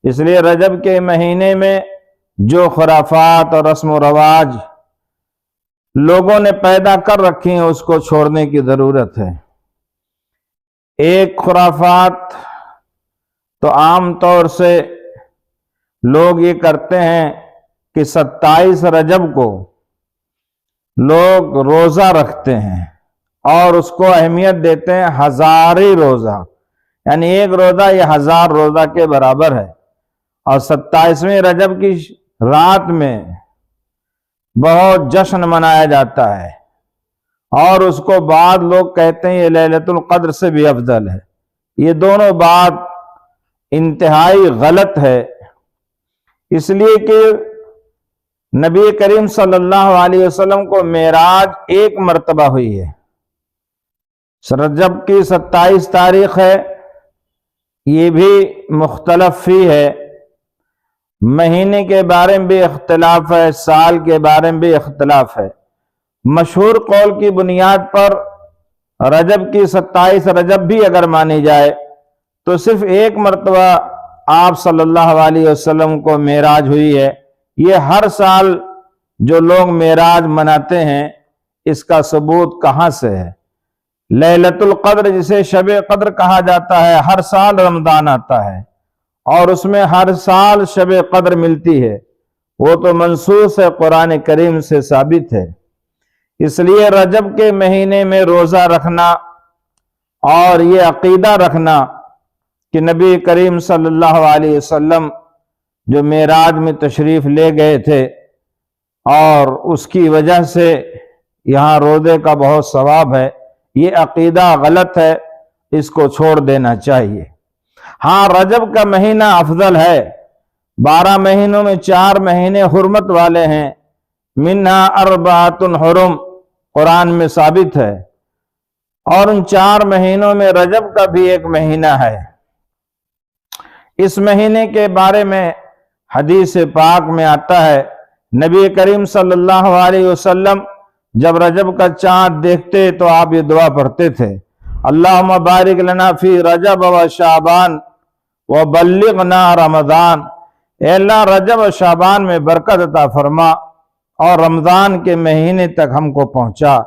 اس لیے رجب کے مہینے میں جو خرافات اور رسم و رواج لوگوں نے پیدا کر رکھی ہیں اس کو چھوڑنے کی ضرورت ہے۔ ایک خرافات تو عام طور سے لوگ یہ کرتے ہیں کہ 27 رجب کو لوگ روزہ رکھتے ہیں اور اس کو اہمیت دیتے ہیں ہزاری روزہ، یعنی ایک روزہ یہ 1000 روزہ کے برابر ہے، اور 27ویں رجب کی رات میں بہت جشن منایا جاتا ہے، اور اس کو بعض لوگ کہتے ہیں یہ لیلۃ القدر سے بھی افضل ہے۔ یہ دونوں بات انتہائی غلط ہے، اس لیے کہ نبی کریم صلی اللہ علیہ وسلم کو معراج ایک مرتبہ ہوئی ہے، رجب کی 27 تاریخ ہے، یہ بھی مختلف فی ہے، مہینے کے بارے میں بھی اختلاف ہے، سال کے بارے میں بھی اختلاف ہے۔ مشہور قول کی بنیاد پر رجب کی 27 رجب بھی اگر مانی جائے تو صرف ایک مرتبہ آپ صلی اللہ علیہ وسلم کو معراج ہوئی ہے۔ یہ ہر سال جو لوگ معراج مناتے ہیں اس کا ثبوت کہاں سے ہے؟ لیلۃ القدر جسے شب قدر کہا جاتا ہے، ہر سال رمضان آتا ہے اور اس میں ہر سال شب قدر ملتی ہے، وہ تو منصوص ہے، قرآن کریم سے ثابت ہے۔ اس لیے رجب کے مہینے میں روزہ رکھنا اور یہ عقیدہ رکھنا کہ نبی کریم صلی اللہ علیہ وسلم جو معراج میں تشریف لے گئے تھے اور اس کی وجہ سے یہاں روزے کا بہت ثواب ہے، یہ عقیدہ غلط ہے، اس کو چھوڑ دینا چاہیے۔ ہاں، رجب کا مہینہ افضل ہے، 12 مہینوں میں 4 مہینے حرمت والے ہیں، منہا اربعۃ حرم قرآن میں ثابت ہے، اور ان 4 مہینوں میں رجب کا بھی ایک مہینہ ہے۔ اس مہینے کے بارے میں حدیث پاک میں آتا ہے، نبی کریم صلی اللہ علیہ وسلم جب رجب کا چاند دیکھتے تو آپ یہ دعا پڑھتے تھے، اللہم بارک لنا فی رجب و شعبان وبلغنا رمضان، اے اللہ رجب و شعبان میں برکت عطا فرما اور رمضان کے مہینے تک ہم کو پہنچا۔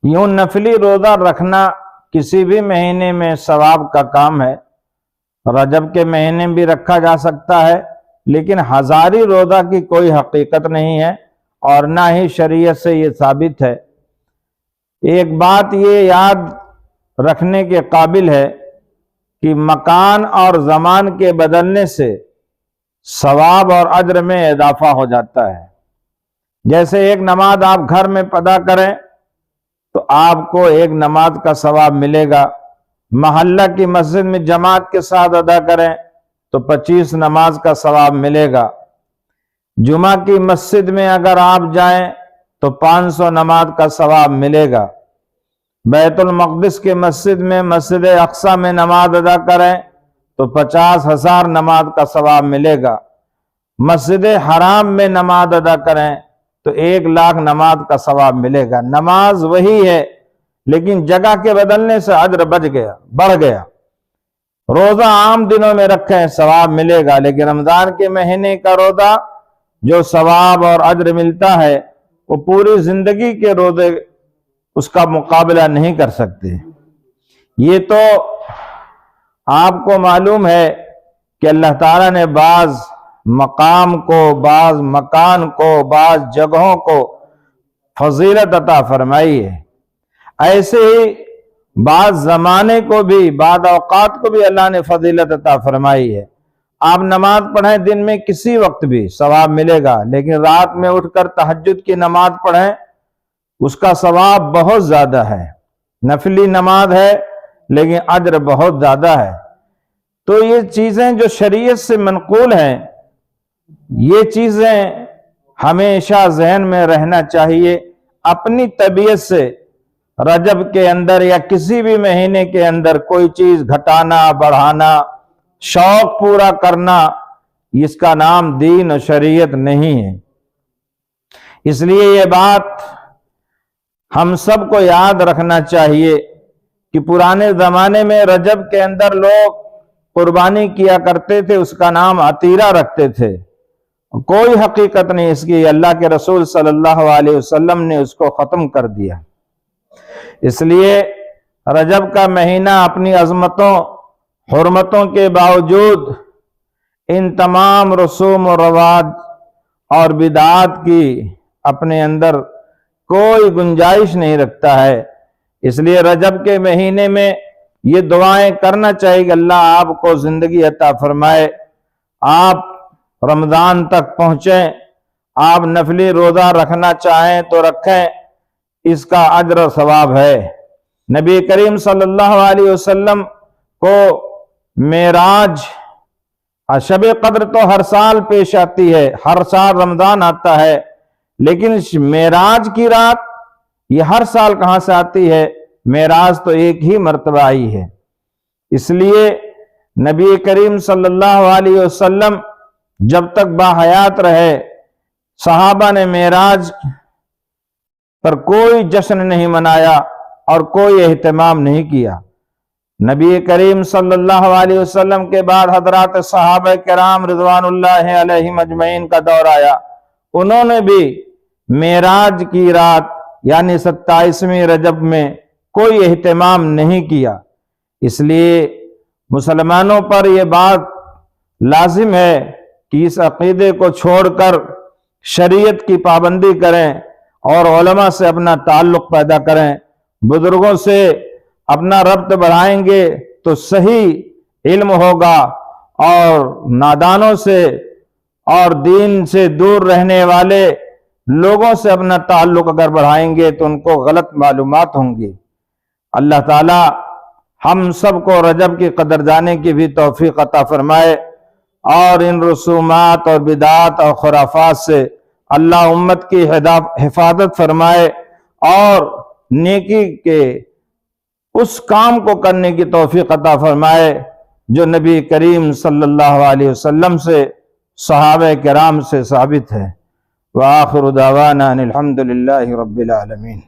یوں نفلی روزہ رکھنا کسی بھی مہینے میں ثواب کا کام ہے، رجب کے مہینے میں بھی رکھا جا سکتا ہے، لیکن ہزاری روزہ کی کوئی حقیقت نہیں ہے اور نہ ہی شریعت سے یہ ثابت ہے۔ ایک بات یہ یاد رکھنے کے قابل ہے کہ مکان اور زمان کے بدلنے سے ثواب اور اجر میں اضافہ ہو جاتا ہے۔ جیسے ایک نماز آپ گھر میں ادا کریں تو آپ کو ایک نماز کا ثواب ملے گا، محلہ کی مسجد میں جماعت کے ساتھ ادا کریں تو 25 نماز کا ثواب ملے گا، جمعہ کی مسجد میں اگر آپ جائیں تو 500 نماز کا ثواب ملے گا، بیت المقدس کے مسجد میں مسجد اقصی میں نماز ادا کریں تو 50,000 نماز کا ثواب ملے گا، مسجد حرام میں نماز ادا کریں تو 1,00,000 نماز کا ثواب ملے گا۔ نماز وہی ہے لیکن جگہ کے بدلنے سے اجر بڑھ گیا۔ روزہ عام دنوں میں رکھیں ثواب ملے گا، لیکن رمضان کے مہینے کا روزہ جو ثواب اور اجر ملتا ہے وہ پوری زندگی کے روزے اس کا مقابلہ نہیں کر سکتے۔ یہ تو آپ کو معلوم ہے کہ اللہ تعالیٰ نے بعض مقام کو، بعض مکان کو، بعض جگہوں کو فضیلت عطا فرمائی ہے، ایسے ہی بعض زمانے کو بھی، بعض اوقات کو بھی اللہ نے فضیلت عطا فرمائی ہے۔ آپ نماز پڑھیں دن میں کسی وقت بھی ثواب ملے گا، لیکن رات میں اٹھ کر تہجد کی نماز پڑھیں اس کا ثواب بہت زیادہ ہے، نفلی نماز ہے لیکن اجر بہت زیادہ ہے۔ تو یہ چیزیں جو شریعت سے منقول ہیں، یہ چیزیں ہمیشہ ذہن میں رہنا چاہیے۔ اپنی طبیعت سے رجب کے اندر یا کسی بھی مہینے کے اندر کوئی چیز گھٹانا، بڑھانا، شوق پورا کرنا، اس کا نام دین و شریعت نہیں ہے۔ اس لیے یہ بات ہم سب کو یاد رکھنا چاہیے کہ پرانے زمانے میں رجب کے اندر لوگ قربانی کیا کرتے تھے اس کا نام عتیرہ رکھتے تھے، کوئی حقیقت نہیں اس کی، اللہ کے رسول صلی اللہ علیہ وسلم نے اس کو ختم کر دیا۔ اس لیے رجب کا مہینہ اپنی عظمتوں حرمتوں کے باوجود ان تمام رسوم و رواج اور بدعات کی اپنے اندر کوئی گنجائش نہیں رکھتا ہے۔ اس لیے رجب کے مہینے میں یہ دعائیں کرنا چاہیے کہ اللہ آپ کو زندگی عطا فرمائے، آپ رمضان تک پہنچیں، آپ نفلی روزہ رکھنا چاہیں تو رکھیں، اس کا اجر و ثواب ہے۔ نبی کریم صلی اللہ علیہ وسلم کو معراج، شب قدر تو ہر سال پیش آتی ہے، ہر سال رمضان آتا ہے، لیکن معراج کی رات یہ ہر سال کہاں سے آتی ہے؟ معراج تو ایک ہی مرتبہ آئی ہے۔ اس لیے نبی کریم صلی اللہ علیہ وسلم جب تک باحیات رہے، صحابہ نے معراج پر کوئی جشن نہیں منایا اور کوئی اہتمام نہیں کیا۔ نبی کریم صلی اللہ علیہ وسلم کے بعد حضرات صحابہ کرام رضوان اللہ علیہم اجمعین کا دور آیا، انہوں نے بھی معراج کی رات یعنی 27ویں رجب میں کوئی اہتمام نہیں کیا۔ اس لیے مسلمانوں پر یہ بات لازم ہے کہ اس عقیدے کو چھوڑ کر شریعت کی پابندی کریں اور علماء سے اپنا تعلق پیدا کریں، بزرگوں سے اپنا ربط بڑھائیں گے تو صحیح علم ہوگا، اور نادانوں سے اور دین سے دور رہنے والے لوگوں سے اپنا تعلق اگر بڑھائیں گے تو ان کو غلط معلومات ہوں گی۔ اللہ تعالی ہم سب کو رجب کی قدر جانے کی بھی توفیق عطا فرمائے، اور ان رسومات اور بدعات اور خرافات سے اللہ امت کی حفاظت فرمائے، اور نیکی کے اس کام کو کرنے کی توفیق عطا فرمائے جو نبی کریم صلی اللہ علیہ وسلم سے، صحابہ کرام سے ثابت ہے۔ وآخر دعوانا ان الحمد للہ رب العالمین۔